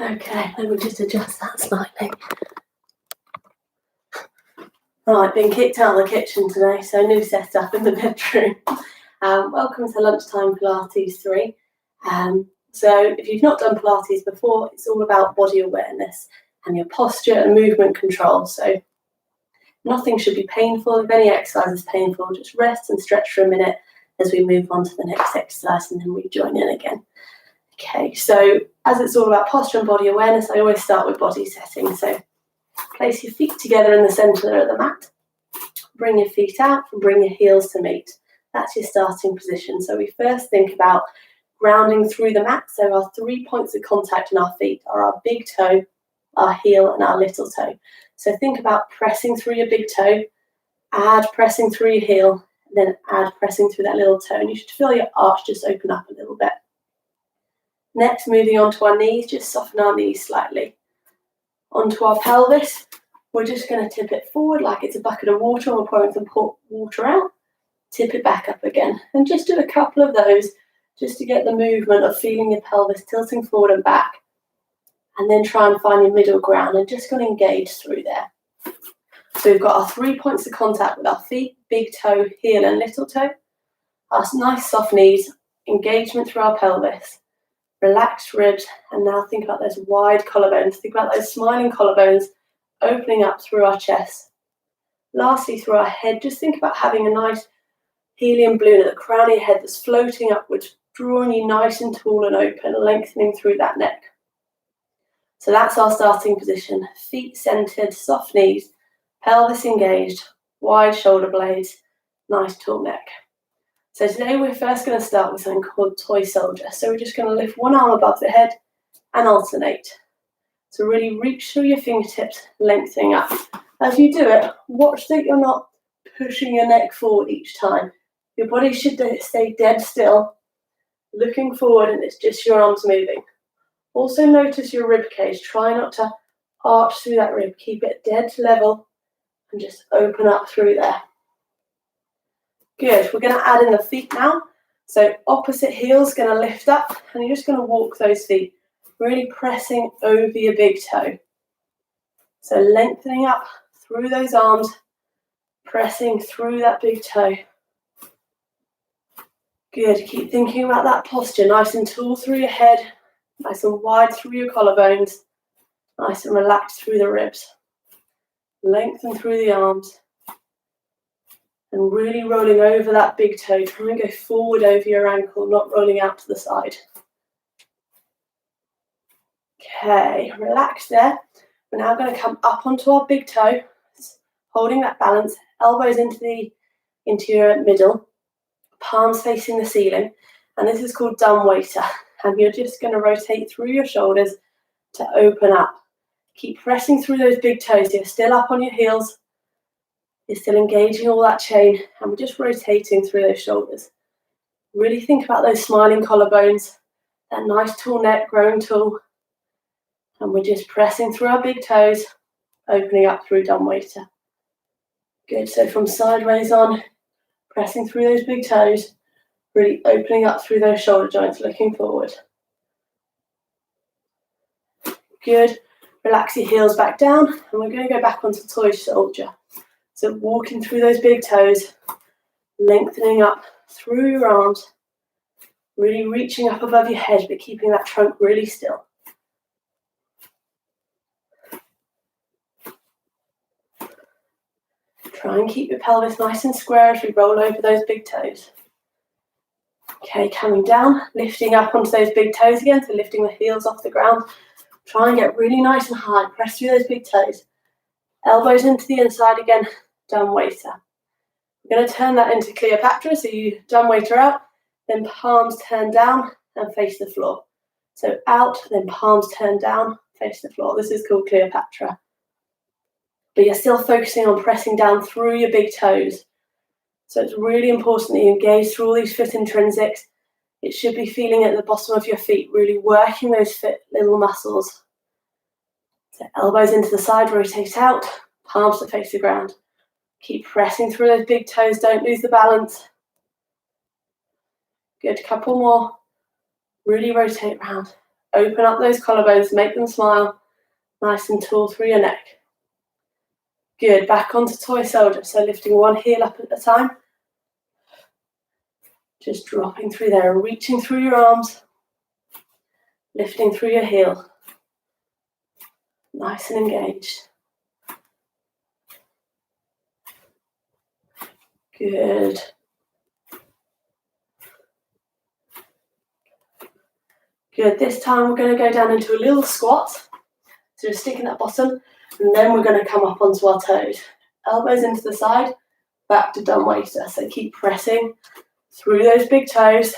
Okay, let me just adjust that slightly. Right, been kicked out of the kitchen today, so new setup in the bedroom. Welcome to Lunchtime Pilates 3. So if you've not done Pilates before, it's all about body awareness and your posture and movement control. So nothing should be painful. If any exercise is painful, just rest and stretch for a minute as we move on to the next exercise and then we join in again. Okay, so as it's all about posture and body awareness, I always start with body setting. So place your feet together in the centre of the mat. Bring your feet out and bring your heels to meet. That's your starting position. So we first think about grounding through the mat. So our 3 points of contact in our feet are our big toe, our heel and our little toe. So think about pressing through your big toe, add pressing through your heel, then add pressing through that little toe. And you should feel your arch just open up a little bit. Next, moving on to our knees, just soften our knees slightly. Onto our pelvis, we're just going to tip it forward like it's a bucket of water, and we're pouring some water out. Tip it back up again. And just do a couple of those just to get the movement of feeling your pelvis tilting forward and back. And then try and find your middle ground and just going to engage through there. So we've got our 3 points of contact with our feet, big toe, heel and little toe. Our nice soft knees, engagement through our pelvis. Relaxed ribs, and now think about those wide collarbones. Think about those smiling collarbones opening up through our chest. Lastly, through our head, just think about having a nice helium balloon at the crown of your head that's floating upwards, drawing you nice and tall and open, lengthening through that neck. So that's our starting position. Feet centered, soft knees, pelvis engaged, wide shoulder blades, nice tall neck. So today we're first going to start with something called toy soldier. So we're just going to lift one arm above the head and alternate. So really reach through your fingertips, lengthening up. As you do it, watch that you're not pushing your neck forward each time. Your body should stay dead still, looking forward, and it's just your arms moving. Also notice your rib cage. Try not to arch through that rib. Keep it dead level and just open up through there. Good, we're going to add in the feet now. So opposite heel's going to lift up and you're just going to walk those feet, really pressing over your big toe. So lengthening up through those arms, pressing through that big toe. Good, keep thinking about that posture, nice and tall through your head, nice and wide through your collarbones, nice and relaxed through the ribs. Lengthen through the arms. And really rolling over that big toe. Try and go forward over your ankle, not rolling out to the side. Okay, relax there. We're now going to come up onto our big toe, holding that balance, elbows into your middle, palms facing the ceiling. And this is called dumb waiter. And you're just going to rotate through your shoulders to open up. Keep pressing through those big toes. You're still up on your heels. You're still engaging all that chain, and we're just rotating through those shoulders. Really think about those smiling collarbones, that nice tall neck growing tall, and we're just pressing through our big toes, opening up through dumb waiter. Good, so from sideways on, pressing through those big toes, really opening up through those shoulder joints, looking forward. Good, relax your heels back down, and we're going to go back onto toy soldier. So walking through those big toes, lengthening up through your arms, really reaching up above your head, but keeping that trunk really still. Try and keep your pelvis nice and square as we roll over those big toes. Okay, coming down, lifting up onto those big toes again, so lifting the heels off the ground. Try and get really nice and high, press through those big toes. Elbows into the inside again. Dumb waiter. We're going to turn that into Cleopatra, so you dumb waiter out, then palms turn down and face the floor. So out, then palms turn down, face the floor. This is called Cleopatra. But you're still focusing on pressing down through your big toes. So it's really important that you engage through all these foot intrinsics. It should be feeling at the bottom of your feet, really working those fit little muscles. So elbows into the side, rotate out, palms to face the ground. Keep pressing through those big toes, don't lose the balance. Good, couple more. Really rotate around. Open up those collarbones, make them smile, nice and tall through your neck. Good, back onto toy soldier, so lifting one heel up at a time. Just dropping through there, reaching through your arms, lifting through your heel. Nice and engaged. Good. Good, this time we're going to go down into a little squat. So just sticking that bottom, and then we're going to come up onto our toes. Elbows into the side, back to dumb waster. So keep pressing through those big toes.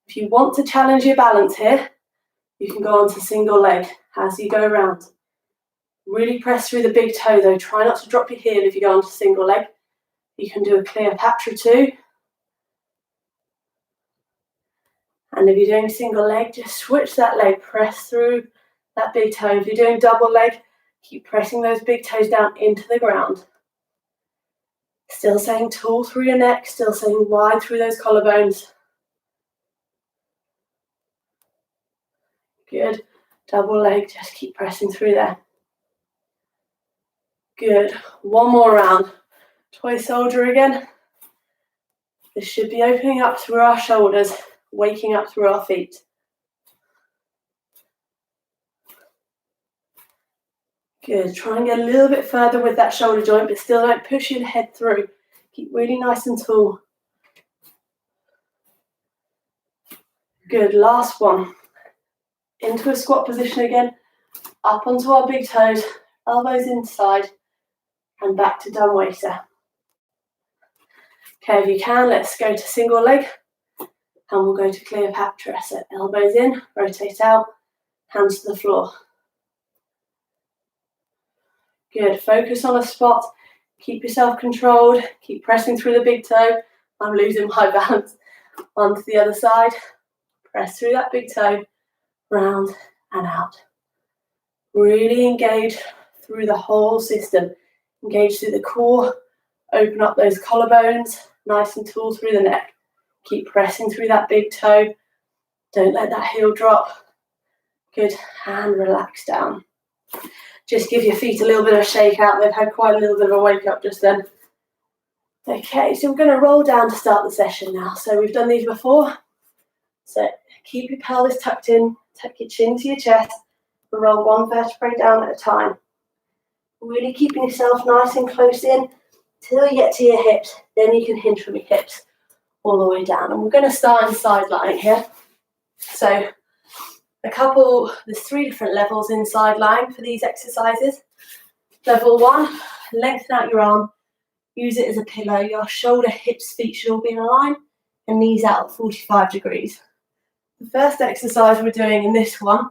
If you want to challenge your balance here, you can go on to single leg as you go around. Really press through the big toe though. Try not to drop your heel if you go on to single leg. You can do a Cleopatra too. And if you're doing single leg, just switch that leg, press through that big toe. If you're doing double leg, keep pressing those big toes down into the ground. Still staying tall through your neck, still staying wide through those collarbones. Good. Double leg, just keep pressing through there. Good. One more round. Toy soldier again. This should be opening up through our shoulders, waking up through our feet. Good. Try and get a little bit further with that shoulder joint, but still don't push your head through. Keep really nice and tall. Good. Last one. Into a squat position again. Up onto our big toes, elbows inside, and back to dumb waster. Okay, if you can, let's go to single leg, and we'll go to Cleopatra. So elbows in, rotate out, hands to the floor. Good, focus on a spot, keep yourself controlled, keep pressing through the big toe. I'm losing my balance. Onto the other side, press through that big toe, round and out. Really engage through the whole system. Engage through the core, open up those collarbones, nice and tall through the neck. Keep pressing through that big toe. Don't let that heel drop. Good, and relax down. Just give your feet a little bit of a shake out. They've had quite a little bit of a wake up just then. Okay, so we're going to roll down to start the session now. So we've done these before. So keep your pelvis tucked in, tuck your chin to your chest, and roll one vertebrae down at a time. Really keeping yourself nice and close in till you get to your hips. Then you can hinge from your hips all the way down. And we're going to start in side lying here. So there's 3 different levels in side lying for these exercises. Level 1, lengthen out your arm, use it as a pillow. Your shoulder, hips, feet should all be in a line, and knees out at 45 degrees. The first exercise we're doing in this one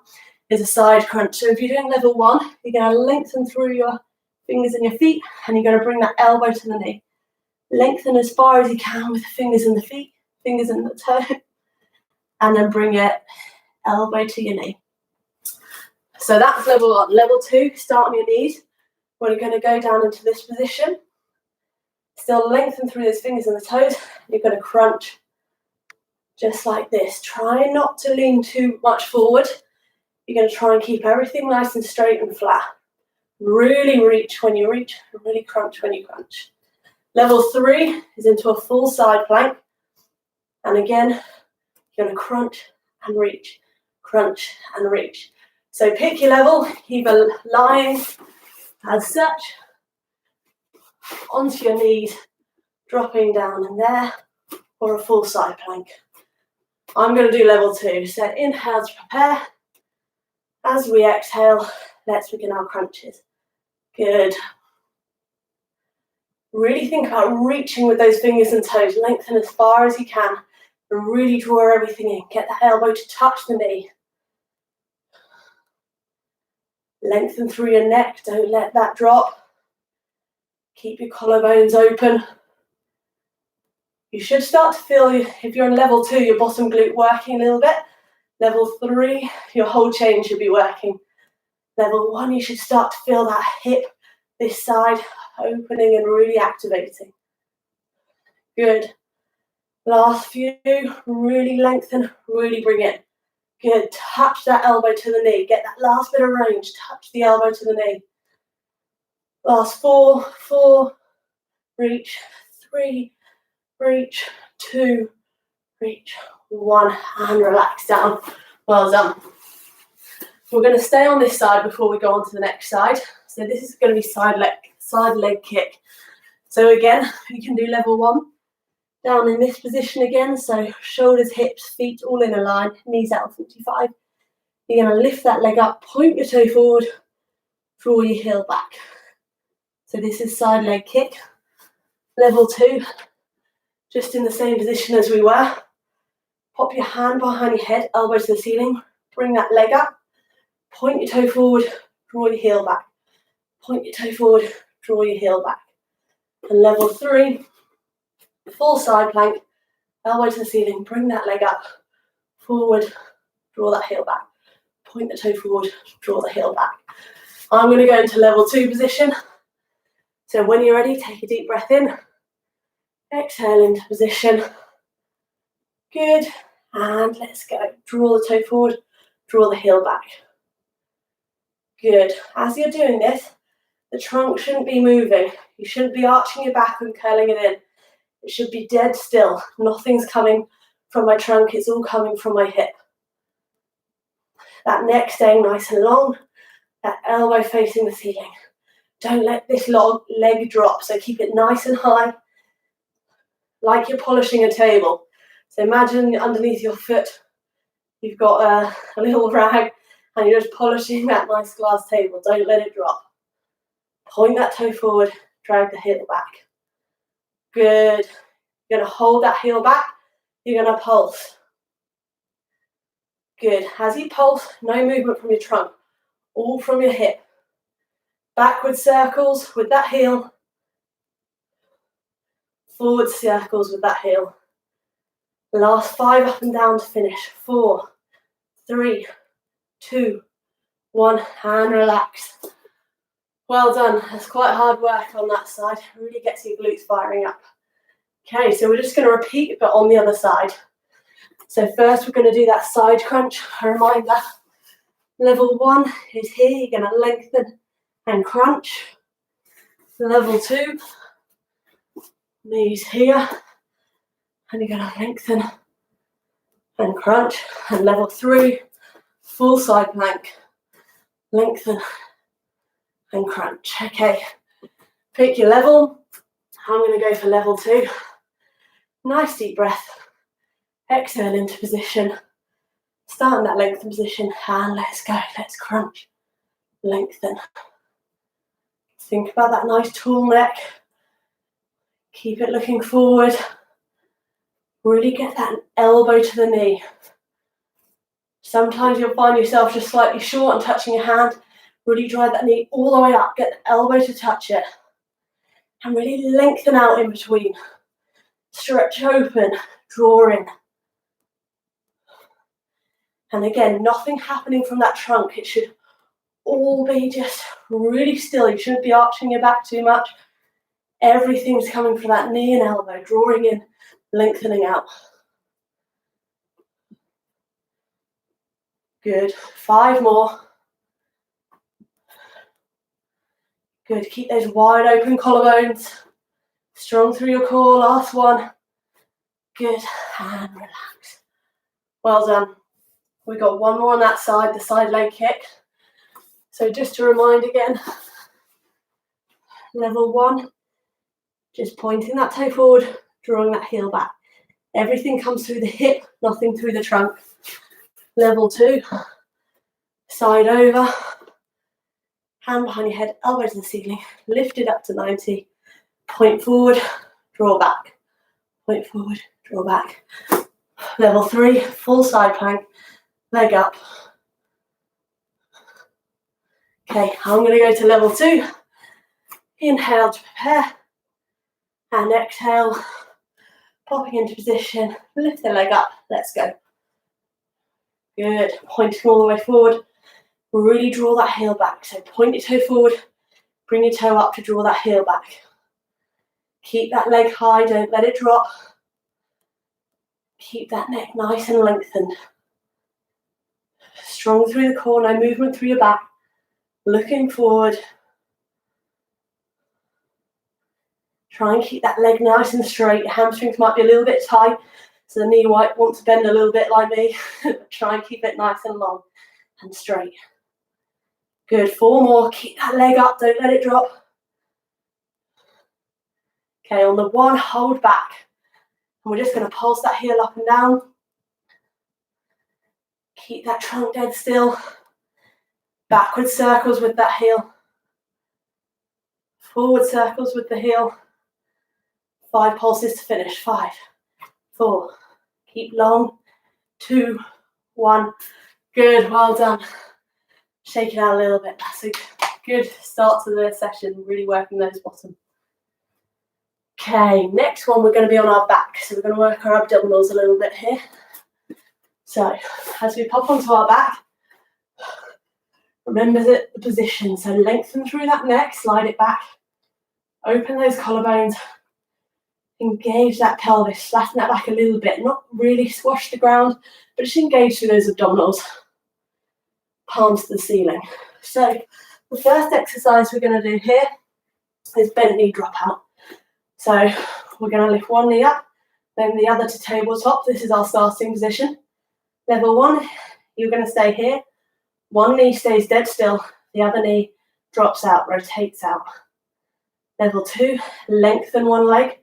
is a side crunch. So if you're doing level 1, you're going to lengthen through your fingers and your feet, and you're going to bring that elbow to the knee. Lengthen as far as you can with the fingers and the feet, fingers and the toe, and then bring it elbow to your knee. So that's level 1. Level 2, start on your knees. We're going to go down into this position. Still lengthen through those fingers and the toes. You're going to crunch just like this. Try not to lean too much forward. You're going to try and keep everything nice and straight and flat. Really reach when you reach, and really crunch when you crunch. Level 3 is into a full side plank. And again, you're going to crunch and reach, crunch and reach. So pick your level, either lying as such, onto your knees, dropping down in there, or a full side plank. I'm going to do level 2. So inhale to prepare. As we exhale, let's begin our crunches. Good. Really think about reaching with those fingers and toes. Lengthen as far as you can and really draw everything in. Get that elbow to touch the knee. Lengthen through your neck. Don't let that drop. Keep your collarbones open. You should start to feel, if you're on level 2, your bottom glute working a little bit. Level 3, your whole chain should be working. Level 1, you should start to feel that hip, this side, opening and really activating. Good. Last few, really lengthen, really bring it. Good, touch that elbow to the knee. Get that last bit of range, touch the elbow to the knee. Last 4, 4, reach, 3, reach, 2, reach, 1, and relax down. Well done. We're going to stay on this side before we go on to the next side. So this is going to be side leg kick. So again, you can do level 1. Down in this position again, so shoulders, hips, feet all in a line, knees out 45. You're going to lift that leg up, point your toe forward, draw your heel back. So this is side leg kick. Level 2, just in the same position as we were. Pop your hand behind your head, elbow to the ceiling, bring that leg up, point your toe forward, draw your heel back. Point your toe forward, draw your heel back. And level 3, full side plank, elbow to the ceiling, bring that leg up, forward, draw that heel back. Point the toe forward, draw the heel back. I'm going to go into level 2 position. So when you're ready, take a deep breath in. Exhale into position. Good. And let's go. Draw the toe forward, draw the heel back. Good. As you're doing this, the trunk shouldn't be moving. You shouldn't be arching your back and curling it in. It should be dead still. Nothing's coming from my trunk. It's all coming from my hip. That neck staying nice and long. That elbow facing the ceiling. Don't let this leg drop. So keep it nice and high, like you're polishing a table. So imagine underneath your foot, you've got a little rag and you're just polishing that nice glass table. Don't let it drop. Point that toe forward, drag the heel back. Good. You're going to hold that heel back. You're going to pulse. Good. As you pulse, no movement from your trunk, all from your hip. Backward circles with that heel. Forward circles with that heel. The last 5 up and down to finish. 4, 3, 2, 1, and relax. Well done. That's quite hard work on that side. It really gets your glutes firing up. Okay, so we're just going to repeat, but on the other side. So first we're going to do that side crunch. A reminder, level 1 is here. You're going to lengthen and crunch. Level 2, knees here. And you're going to lengthen and crunch. And level 3, full side plank. Lengthen and crunch. Okay, pick your level. I'm going to go for level 2. Nice deep breath. Exhale into position. Start in that lengthened position and let's go. Let's crunch. Lengthen. Think about that nice tall neck. Keep it looking forward. Really get that elbow to the knee. Sometimes you'll find yourself just slightly short and touching your hand. Really drive that knee all the way up. Get the elbow to touch it. And really lengthen out in between. Stretch open, draw in. And again, nothing happening from that trunk. It should all be just really still. You shouldn't be arching your back too much. Everything's coming from that knee and elbow, drawing in, lengthening out. Good. 5 more. Good. Keep those wide open collarbones. Strong through your core. Last one. Good. And relax. Well done. We got one more on that side, the side leg kick. So just to remind again, level 1, just pointing that toe forward, drawing that heel back. Everything comes through the hip, nothing through the trunk. Level 2, side over, hand behind your head, elbow to the ceiling, lift it up to 90, point forward, draw back, point forward, draw back. Level 3, full side plank, leg up. Okay, I'm going to go to level 2. Inhale to prepare, and exhale, popping into position, lift the leg up, let's go. Good, pointing all the way forward, really draw that heel back. So point your toe forward, bring your toe up to draw that heel back. Keep that leg high, don't let it drop. Keep that neck nice and lengthened. Strong through the core, no movement through your back. Looking forward. Try and keep that leg nice and straight. Your hamstrings might be a little bit tight, so the knee might want to bend a little bit like me. Try and keep it nice and long and straight. Good, 4 more. Keep that leg up, don't let it drop. Okay, on the 1, hold back. And we're just going to pulse that heel up and down. Keep that trunk dead still. Backward circles with that heel. Forward circles with the heel. 5 pulses to finish. 5, 4. Keep long. 2, 1. Good, well done. Shake it out a little bit. That's a good start to the session. Really working those bottom. Okay, next one we're going to be on our back. So we're going to work our abdominals a little bit here. So as we pop onto our back, remember the position. So lengthen through that neck, slide it back. Open those collarbones. Engage that pelvis, flatten that back a little bit. Not really squash the ground, but just engage through those abdominals. Palms to the ceiling. So the first exercise we're going to do here is bent knee drop out. So we're going to lift one knee up, then the other to tabletop. This is our starting position. Level 1, you're going to stay here. One knee stays dead still, the other knee drops out, rotates out. Level 2, lengthen one leg,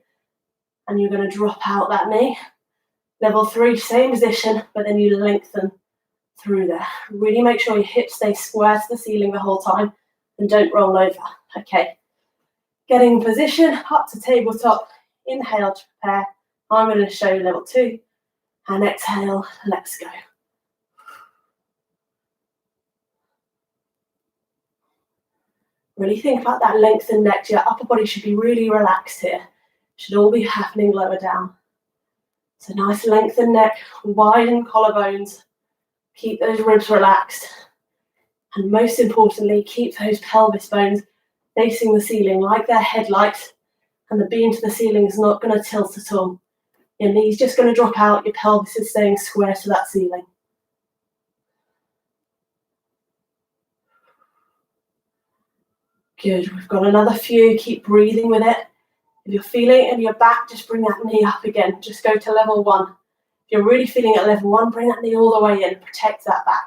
and you're going to drop out that knee. Level 3, same position, but then you lengthen through there. Really make sure your hips stay square to the ceiling the whole time and don't roll over. Okay, getting in position, up to tabletop, inhale to prepare. I'm going to show you level 2, and exhale, let's go. Really think about that lengthened neck. Your upper body should be really relaxed here. Should all be happening lower down. So nice lengthened neck, widen collarbones. Keep those ribs relaxed. And most importantly, keep those pelvis bones facing the ceiling like they're headlights, and the beam to the ceiling is not going to tilt at all. Your knee's just going to drop out, your pelvis is staying square to that ceiling. Good, we've got another few, keep breathing with it. If you're feeling it in your back, just bring that knee up again. Just go to level 1. If you're really feeling it at level 1, bring that knee all the way in, protect that back.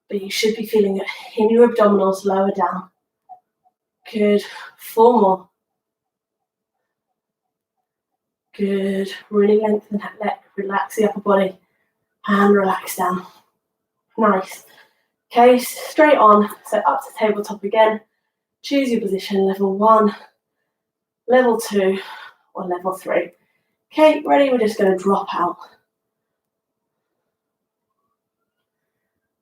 But you should be feeling it in your abdominals, lower down. Good, 4 more. Good, really lengthen that neck, relax the upper body, and relax down. Nice. Okay, straight on, so up to tabletop again. Choose your position, level 1, level 2, or level 3. Okay, ready? We're just going to drop out.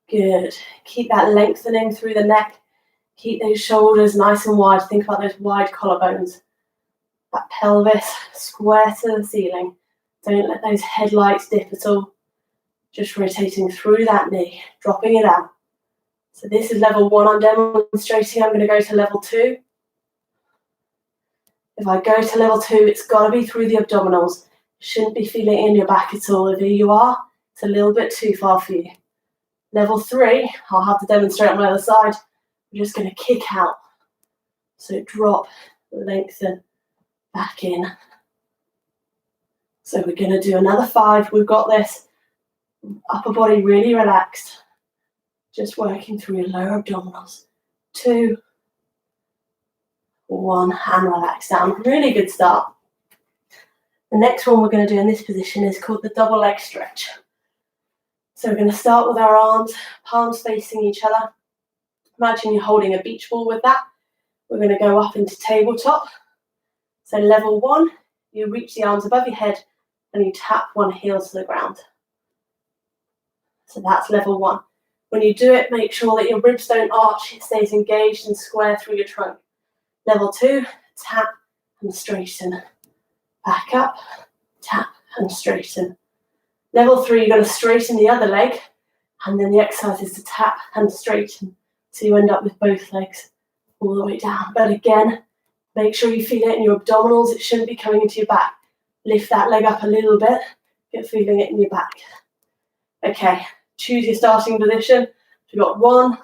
Good. Keep that lengthening through the neck. Keep those shoulders nice and wide. Think about those wide collarbones. That pelvis square to the ceiling. Don't let those headlights dip at all. Just rotating through that knee, dropping it out. So this is level 1 I'm demonstrating. I'm going to go to level 2. If I go to level 2, it's got to be through the abdominals. Shouldn't be feeling it in your back at all. If you are, it's a little bit too far for you. Level 3, I'll have to demonstrate on my other side. We're just going to kick out. So drop, lengthen, back in. So we're going to do another 5. We've got this. Upper body really relaxed. Just working through your lower abdominals. 2, 1, and relax down. Really good start. The next one we're going to do in this position is called the double leg stretch. So we're going to start with our arms, palms facing each other. Imagine you're holding a beach ball with that. We're going to go up into tabletop. So level 1, you reach the arms above your head and you tap one heel to the ground. So that's level 1. When you do it, make sure that your ribs don't arch, it stays engaged and square through your trunk. Level 2, tap and straighten. Back up, tap and straighten. Level 3, you're going to straighten the other leg, and then the exercise is to tap and straighten. So you end up with both legs all the way down. But again, make sure you feel it in your abdominals. It shouldn't be coming into your back. Lift that leg up a little bit. You're feeling it in your back. Okay, Choose your starting position. We've got 1,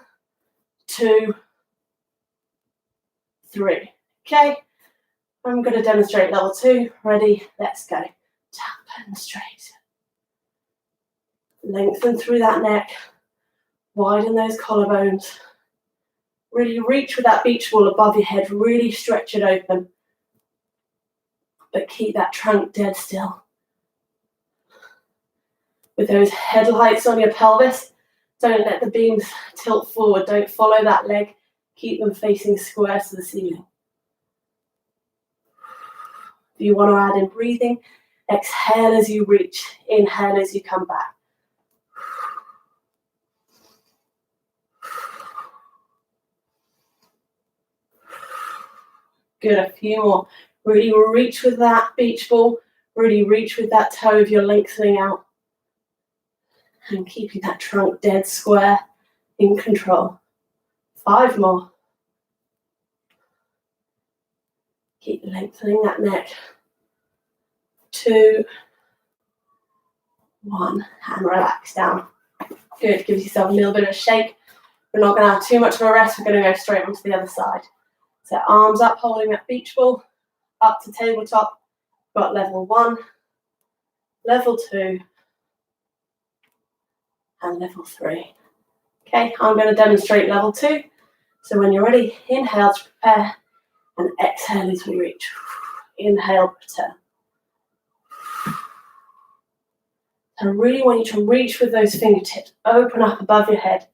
2, 3. Okay, I'm going to demonstrate level 2. Ready? Let's go. Tap and straight. Lengthen through that neck. Widen those collarbones. Really reach with that beach ball above your head. Really stretch it open. But keep that trunk dead still. With those headlights on your pelvis, don't let the beams tilt forward. Don't follow that leg. Keep them facing square to the ceiling. If you want to add in breathing, exhale as you reach. Inhale as you come back. Good, a few more. Really reach with that beach ball. Really reach with that toe if you're lengthening out. And keeping that trunk dead square, in control. 5 more. Keep lengthening that neck. 2, 1, and relax down. Good, give yourself a little bit of a shake. We're not going to have too much of a rest. We're going to go straight onto the other side. So arms up, holding that beach ball, up to tabletop. Got level 1, level 2, and level 3. Okay, I'm going to demonstrate level 2. So when you're ready, inhale to prepare, and exhale as we reach. Inhale, return. I really want you to reach with those fingertips, open up above your head,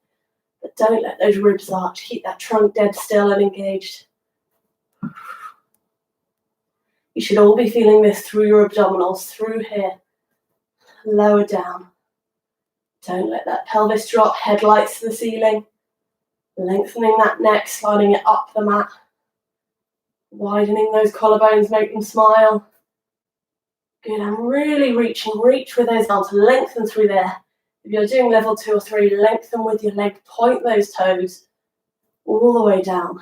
but don't let those ribs arch. Keep that trunk dead still and engaged. You should all be feeling this through your abdominals, through here, lower down. Don't let that pelvis drop, headlights to the ceiling. Lengthening that neck, sliding it up the mat. Widening those collarbones, make them smile. Good, I'm really reaching. Reach with those arms, lengthen through there. If you're doing level 2 or 3, lengthen with your leg, point those toes all the way down.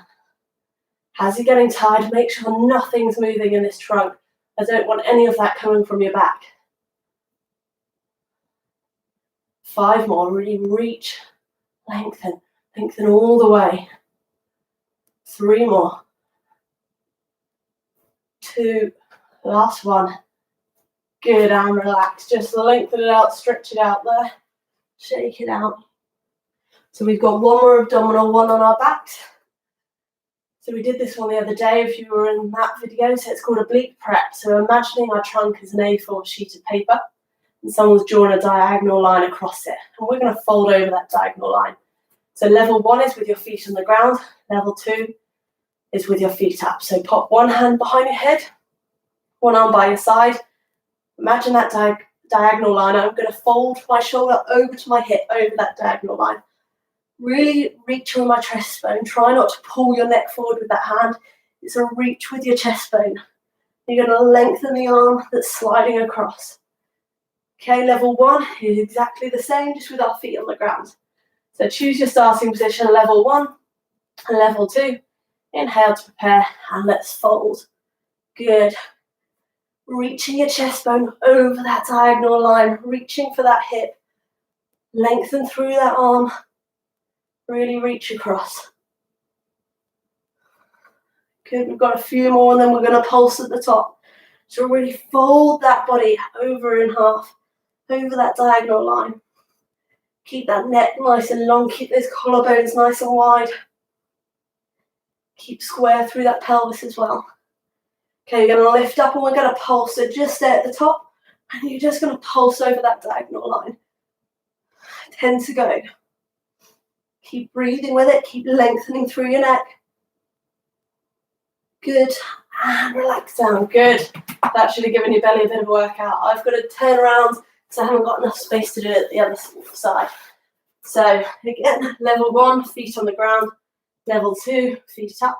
As you're getting tired, make sure nothing's moving in this trunk. I don't want any of that coming from your back. 5 more, really reach, lengthen all the way. 3 more. 2, last one. Good, and relax. Just lengthen it out, stretch it out there. Shake it out. So we've got 1 more abdominal, 1 on our backs. So we did this one the other day if you were in that video. So it's called a oblique prep. So imagining our trunk as an A4 sheet of paper and someone's drawn a diagonal line across it. And we're going to fold over that diagonal line. So level 1 is with your feet on the ground. Level 2 is with your feet up. So pop 1 hand behind your head, 1 arm by your side. Imagine that diagonal line. I'm going to fold my shoulder over to my hip, over that diagonal line. Really reach on my chest bone. Try not to pull your neck forward with that hand. It's a reach with your chest bone. You're going to lengthen the arm that's sliding across. Okay, level 1 is exactly the same, just with our feet on the ground. So choose your starting position, level 1 and level 2. Inhale to prepare, and let's fold. Good. Reaching your chest bone over that diagonal line, reaching for that hip. Lengthen through that arm. Really reach across. Good, we've got a few more and then we're going to pulse at the top. So really fold that body over in half, over that diagonal line. Keep that neck nice and long, keep those collarbones nice and wide. Keep square through that pelvis as well. Okay, you're going to lift up and we're going to pulse. So just stay at the top and you're just going to pulse over that diagonal line. 10 to go. Keep breathing with it. Keep lengthening through your neck. Good. And relax down. Good. That should have given your belly a bit of a workout. I've got to turn around because I haven't got enough space to do it at the other side. So again, level 1, feet on the ground. Level 2, feet up.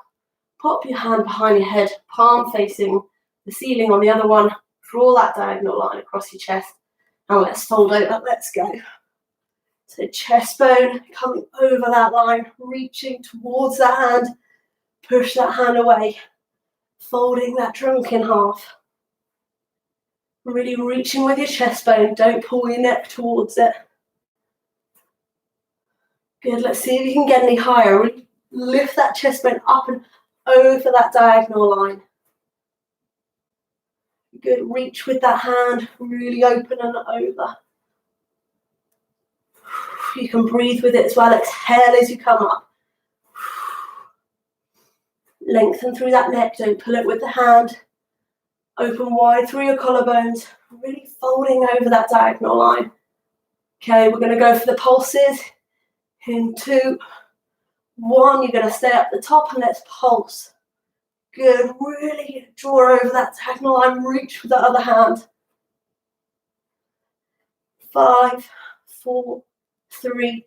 Pop your hand behind your head, palm facing the ceiling on the other one. Draw that diagonal line across your chest. Now let's fold over. Let's go. So chest bone coming over that line, reaching towards that hand. Push that hand away. Folding that trunk in half. Really reaching with your chest bone. Don't pull your neck towards it. Good, let's see if you can get any higher. Lift that chest bone up and over that diagonal line. Good, reach with that hand, really open and over. You can breathe with it as well. Exhale as you come up. Lengthen through that neck, don't pull it with the hand. Open wide through your collarbones, really folding over that diagonal line. Okay, we're going to go for the pulses. In 2, 1, you're going to stay up the top and let's pulse. Good, really draw over that diagonal line, reach with the other hand. 5, 4, 3,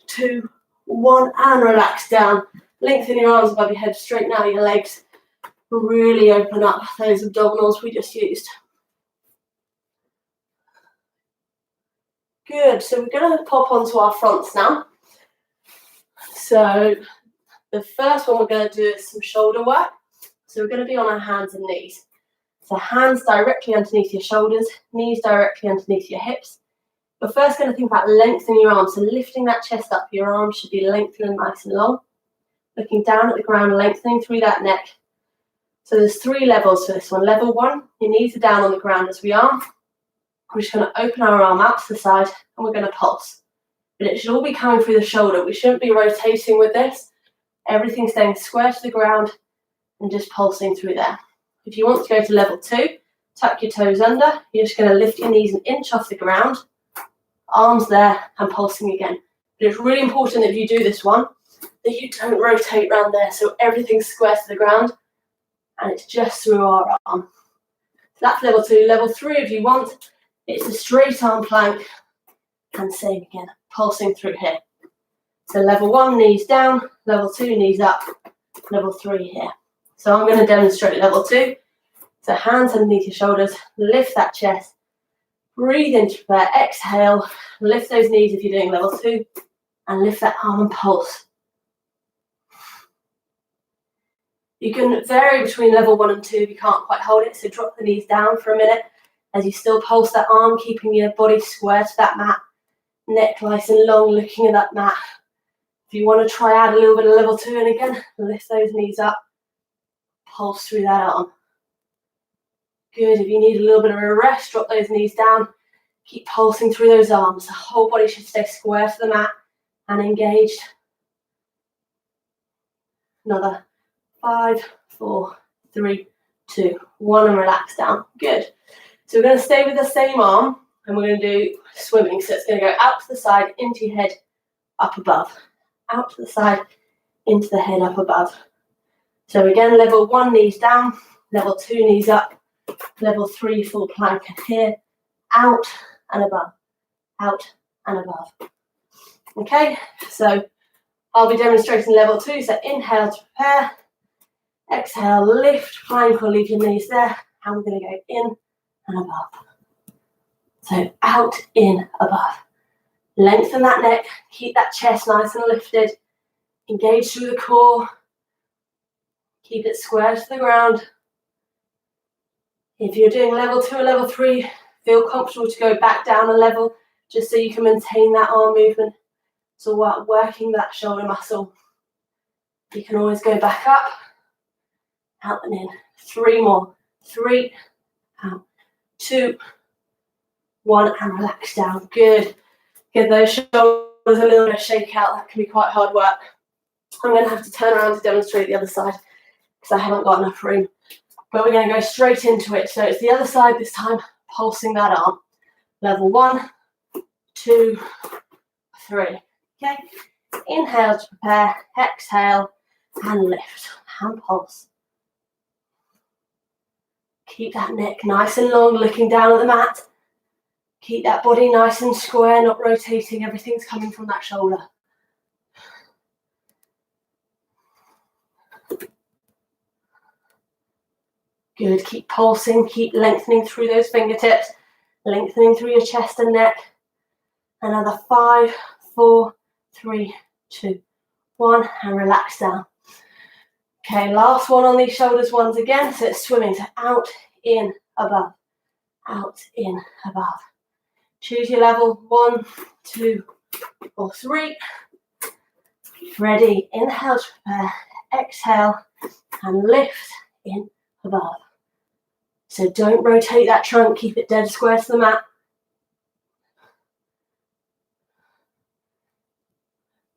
2, 1, and relax down. Lengthen your arms above your head, straighten out your legs. Really open up those abdominals we just used. Good, so we're going to pop onto our fronts now. So the first one we're going to do is some shoulder work. So we're going to be on our hands and knees. So hands directly underneath your shoulders, knees directly underneath your hips. We're first going to think about lengthening your arms, so lifting that chest up. Your arms should be lengthened and nice and long. Looking down at the ground, lengthening through that neck. So there's 3 levels for this one. Level 1, your knees are down on the ground as we are. We're just going to open our arm out to the side and we're going to pulse. But it should all be coming through the shoulder. We shouldn't be rotating with this. Everything's staying square to the ground and just pulsing through there. If you want to go to level 2, tuck your toes under. You're just going to lift your knees an inch off the ground. Arms there and pulsing again. But it's really important that if you do this one, that you don't rotate around there. So everything's square to the ground and it's just through our arm. So that's level 2. Level 3, if you want, it's a straight arm plank. And same again, pulsing through here. So level 1, knees down. Level 2, knees up. Level 3 here. So I'm going to demonstrate level 2. So hands underneath your shoulders, lift that chest. Breathe into prayer, exhale, lift those knees if you're doing level 2, and lift that arm and pulse. You can vary between level 1 and 2 if you can't quite hold it, so drop the knees down for a minute as you still pulse that arm, keeping your body square to that mat, neck nice and long, looking at that mat. If you want to try out a little bit of level 2, and again, lift those knees up, pulse through that arm. Good, if you need a little bit of a rest, drop those knees down, keep pulsing through those arms. The whole body should stay square to the mat and engaged. Another 5, 4, 3, 2, 1, and relax down. Good. So we're going to stay with the same arm and we're going to do swimming. So it's going to go out to the side, into your head, up above. Out to the side, into the head, up above. So again, level 1, knees down. Level 2, knees up. Level 3, full plank here, out and above, out and above. Okay, so I'll be demonstrating level 2. So inhale to prepare, exhale, lift, plank or leave your knees there, and we're going to go in and above. So out, in, above. Lengthen that neck, keep that chest nice and lifted, engage through the core, keep it square to the ground. If you're doing level 2 or level 3, feel comfortable to go back down a level just so you can maintain that arm movement. So while working that shoulder muscle, you can always go back up, out and in. 3 more. 3, out, 2, 1, and relax down. Good. Give those shoulders a little bit of shake out. That can be quite hard work. I'm going to have to turn around to demonstrate the other side because I haven't got enough room. But we're going to go straight into it. So it's the other side this time, pulsing that arm. Level 1, 2, 3. Okay. Inhale to prepare, exhale, and lift, and pulse. Keep that neck nice and long, looking down at the mat. Keep that body nice and square, not rotating. Everything's coming from that shoulder. Good, keep pulsing, keep lengthening through those fingertips, lengthening through your chest and neck. Another 5, 4, 3, 2, 1, and relax down. Okay, last one on these shoulders once again. So it's swimming, so out, in, above, out, in, above. Choose your level, 1, 2, or 3. Ready, inhale to prepare, exhale, and lift in above. So don't rotate that trunk, keep it dead square to the mat.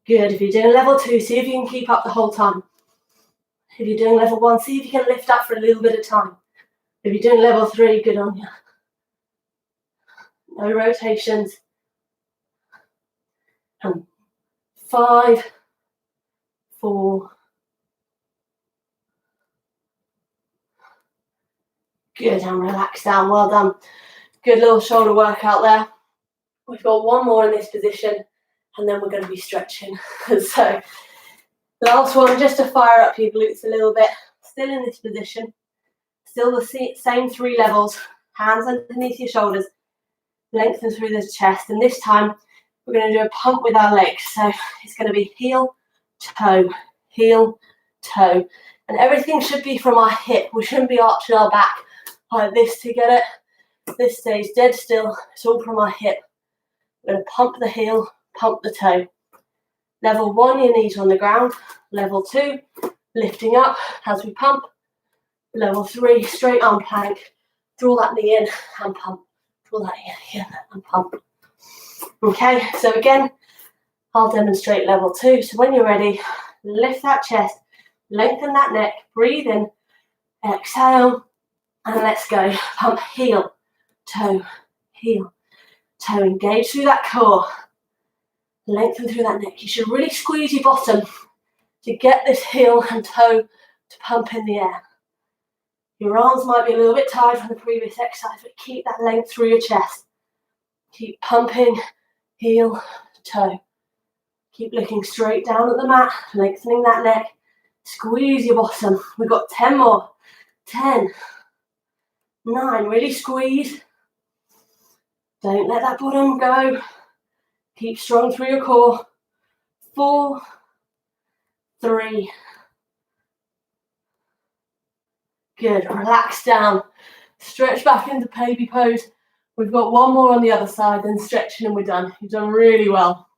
Good, if you're doing level 2, see if you can keep up the whole time. If you're doing level 1, see if you can lift up for a little bit of time. If you're doing level 3, good on you. No rotations. And 5, 4. Good, and relax down, well done. Good little shoulder workout there. We've got one more in this position, and then we're going to be stretching. So, last one, just to fire up your glutes a little bit. Still in this position. Still the same 3 levels. Hands underneath your shoulders. Lengthen through the chest. And this time, we're going to do a pump with our legs. So, it's going to be heel, toe, heel, toe. And everything should be from our hip. We shouldn't be arching our back like this to get it. This stays dead still. It's all from our hip. We're going to pump the heel, pump the toe. Level 1, your knees on the ground. Level 2, lifting up as we pump. Level 3, straight arm plank. Draw that knee in and pump. Draw that in and pump. Okay, so again, I'll demonstrate level 2. So when you're ready, lift that chest, lengthen that neck, breathe in, exhale, and let's go. Pump heel, toe, heel, toe. Engage through that core. Lengthen through that neck. You should really squeeze your bottom to get this heel and toe to pump in the air. Your arms might be a little bit tired from the previous exercise, but keep that length through your chest. Keep pumping, heel, toe. Keep looking straight down at the mat, lengthening that neck. Squeeze your bottom. We've got 10 more. 10, 9, really squeeze. Don't let that bottom go. Keep strong through your core. 4, 3. Good, relax down. Stretch back into baby pose. We've got one more on the other side, then stretching and we're done. You've done really well.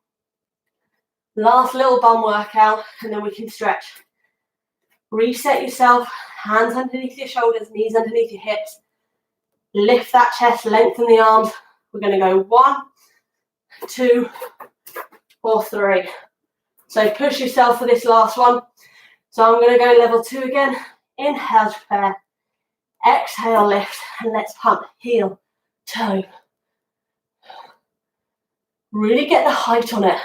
Last little bum workout, and then we can stretch. Reset yourself, hands underneath your shoulders, knees underneath your hips. Lift that chest, lengthen the arms. We're going to go 1, 2, or 3. So push yourself for this last one. So I'm going to go level 2 again. Inhale to prepare. Exhale, lift, and let's pump. Heel, toe. Really get the height on it.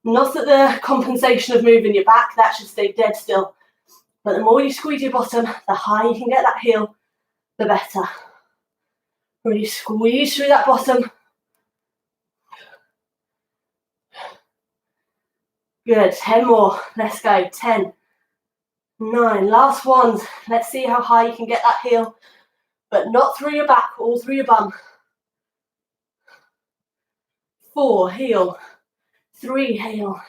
Not at the compensation of moving your back, that should stay dead still. But the more you squeeze your bottom, the higher you can get that heel, the better. Really squeeze through that bottom. Good, 10 more. Let's go. 10, 9, last ones. Let's see how high you can get that heel, but not through your back, all through your bum. 4, heel. 3, heel.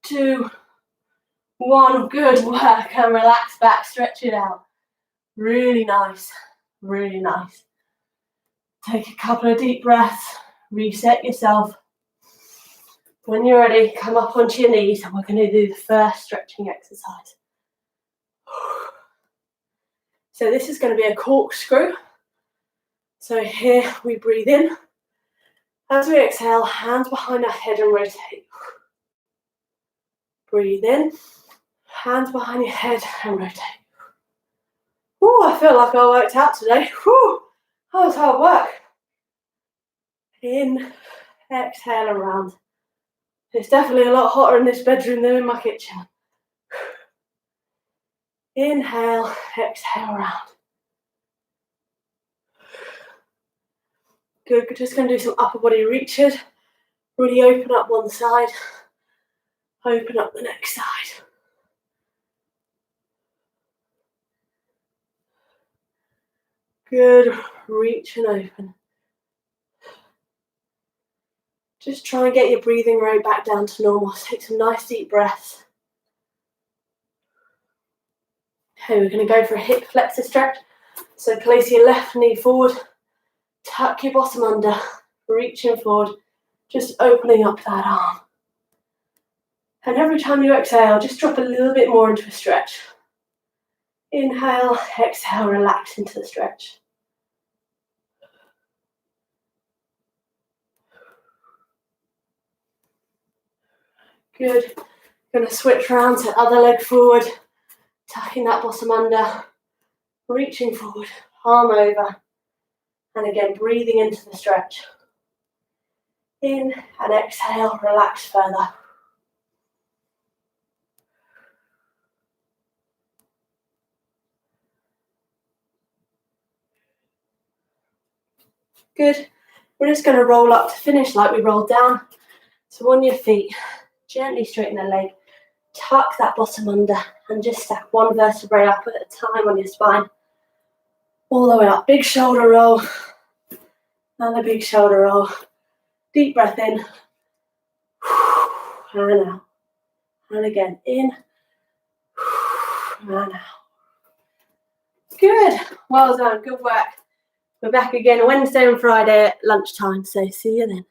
2, 1. Good work. And relax back, stretch it out. Really nice, really nice. Take a couple of deep breaths, reset yourself. When you're ready, come up onto your knees and we're going to do the first stretching exercise. So this is going to be a corkscrew. So here we breathe in. As we exhale, hands behind our head and rotate. Breathe in, hands behind your head and rotate. Oh, I feel like I worked out today. Whew, that was hard work. In, exhale around. It's definitely a lot hotter in this bedroom than in my kitchen. Inhale, exhale around. Good, we're just going to do some upper body reaches. Really open up one side, open up the next side. Good, reach and open. Just try and get your breathing rate back down to normal. Take some nice deep breaths. Okay, we're going to go for a hip flexor stretch. So place your left knee forward, tuck your bottom under, reaching forward, just opening up that arm. And every time you exhale, just drop a little bit more into a stretch. Inhale, exhale, relax into the stretch. Good. Going to switch around to other leg forward, tucking that bottom under, reaching forward, palm over, and again, breathing into the stretch. In and exhale, relax further. Good. We're just going to roll up to finish like we rolled down. So on your feet, gently straighten the leg, tuck that bottom under, and just stack one vertebrae up at a time on your spine. All the way up. Big shoulder roll. Another big shoulder roll. Deep breath in. And out. And again, in. And out. Good. Well done. Good work. We're back again Wednesday and Friday at lunchtime, so see you then.